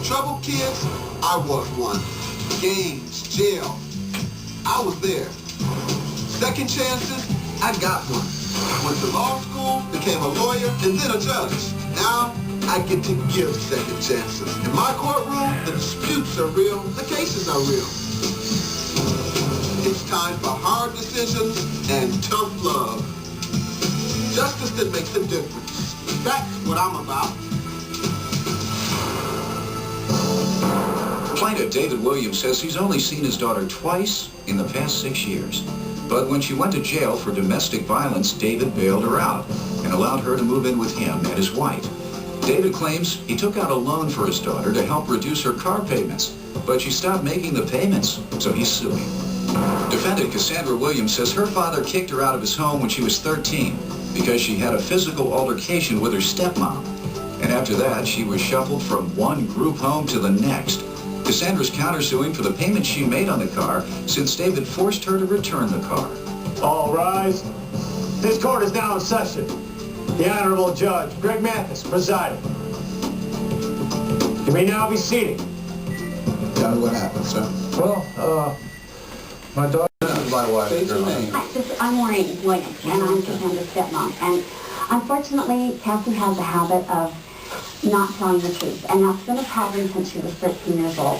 Troubled kids, I was one. Gangs, jail, I was there. Second chances, I got one. Went to law school, became a lawyer, and then a judge. Now, I get to give second chances. In my courtroom, the disputes are real, the cases are real. It's time for hard decisions and tough love. Justice that makes a difference. That's what I'm about. Plaintiff David Williams says he's only seen his daughter twice in the past 6 years. But when she went to jail for domestic violence, David bailed her out and allowed her to move in with him and his wife. David claims he took out a loan for his daughter to help reduce her car payments, but she stopped making the payments, so he's suing. Defendant Cassandra Williams says her father kicked her out of his home when she was 13 because she had a physical altercation with her stepmom. And after that, she was shuffled from one group home to the next. Cassandra's countersuing for the payments she made on the car since David forced her to return the car. All rise. This court is now in session. The Honorable Judge Judge Mathis presiding. You may now be seated. Tell me what happened, sir. Well, my daughter is my wife. State your name. I'm Maureen Williams, and I'm Cassandra's stepmom. And unfortunately, Cassie has a habit of not telling the truth, and that's been a problem since she was 13 years old.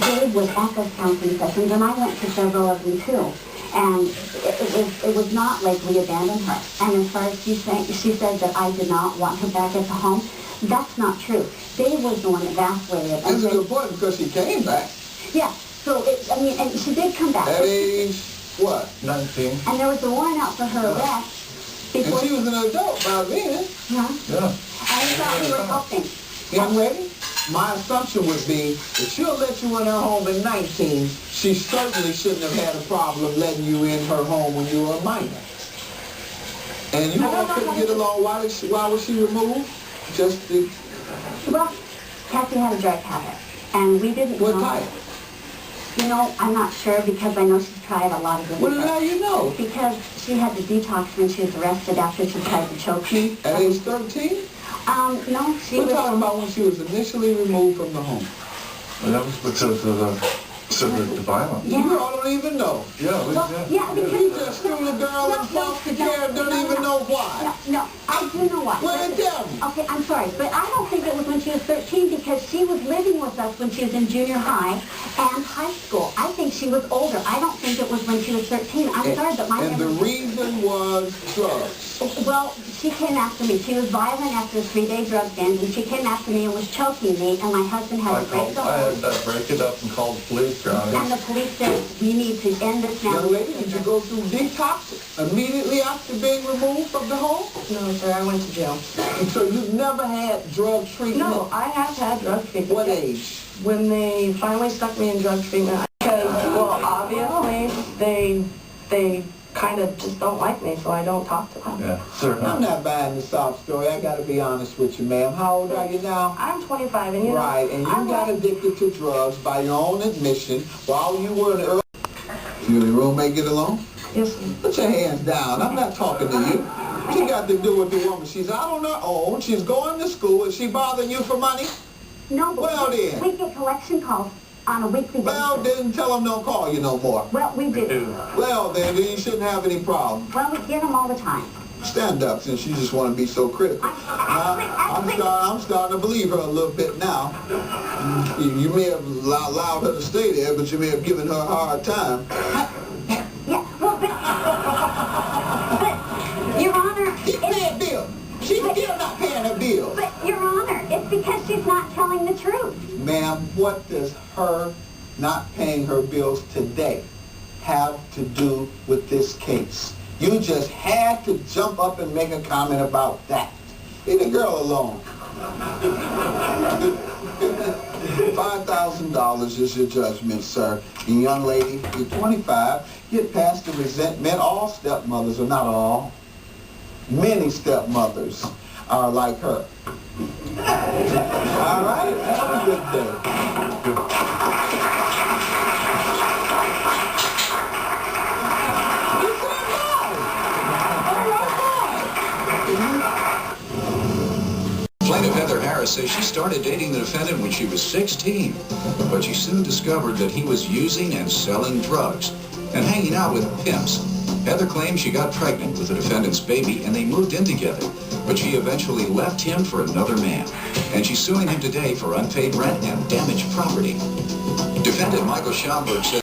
Dave was at those counseling sessions, and I went to several of them too. And it was not like we abandoned her. And as far as she said that I did not want her back at the home, that's not true. Dave was the one that vacillated. That's a good point because she came back. Yeah. So and she did come back. At age what? 19. And there was a warrant out for her arrest. And she was an adult by then. Yeah. Yeah. I thought we were helping. Young lady, my assumption would be if she'll let you in her home at 19, she certainly shouldn't have had a problem letting you in her home when you were a minor. And you all couldn't get along. Why was she removed? Well, Kathy had a drug habit, and we didn't What know. type? You know, I'm not sure because I know she's tried a lot of different What the hell you know? Because she had to detox when she was arrested after she tried to choke me. At age 13? No, she We're was... talking about when she was initially removed from the home. Well, that was because of the violence. Yeah. You all don't even know. Yeah, because... You just threw the girl in foster care and don't even know why. No, I do know why. Well, then tell me. Okay, I'm sorry, but I don't think it was when she was 13 because she was living with us when she was in junior high and high school. I think she was older. I don't think it was when she was 13. I'm sorry, but my... And the reason was drugs. Well, she came after me. She was violent after a 3-day drug binge, and she came after me and was choking me, and my husband had to break the I had to break it up and call the police, Your Honor. And the police said, we need to end this now. Young lady, did you go through detox immediately after being removed from the home? No, sir, I went to jail. And so you've never had drug treatment? No, I have had drug treatment. What age? When they finally stuck me in drug treatment, because, well, obviously, they kind of just don't like me, so I don't talk to them. Yeah, sir. I'm not buying the sob story. I got to be honest with you, ma'am. How old are you now? I'm 25, and you know... Right, and you got addicted to drugs by your own admission while you were in early... You and your roommate get along? Yes, sir. Put your hands down. I'm not talking to you. She got to do with the woman. She's out on her own. She's going to school. Is she bothering you for money? No, but Well, then. we get collection calls on a weekly basis. Well, then tell them don't call you no more. Well, we do. Well, then you shouldn't have any problem. Well, we get them all the time. Stand up since you just want to be so critical. I'm starting to believe her a little bit now. You may have allowed her to stay there, but you may have given her a hard time. Yeah, well, but Your Honor... She's paying bill. She's still not paying her bill. But, Your Honor, it's because she's not telling the truth. Ma'am, what does her not paying her bills today have to do with this case? You just had to jump up and make a comment about that. Leave the girl alone. $5,000 is your judgment, sir. And young lady, you're 25. Get past the resentment. All stepmothers are not all. Many stepmothers are like her. All right? Have a good day. Plaintiff Heather Harris says she started dating the defendant when she was 16, but she soon discovered that he was using and selling drugs and hanging out with pimps. Heather claims she got pregnant with the defendant's baby and they moved in together, but she eventually left him for another man, and she's suing him today for unpaid rent and damaged property. Defendant Michael Schomburg says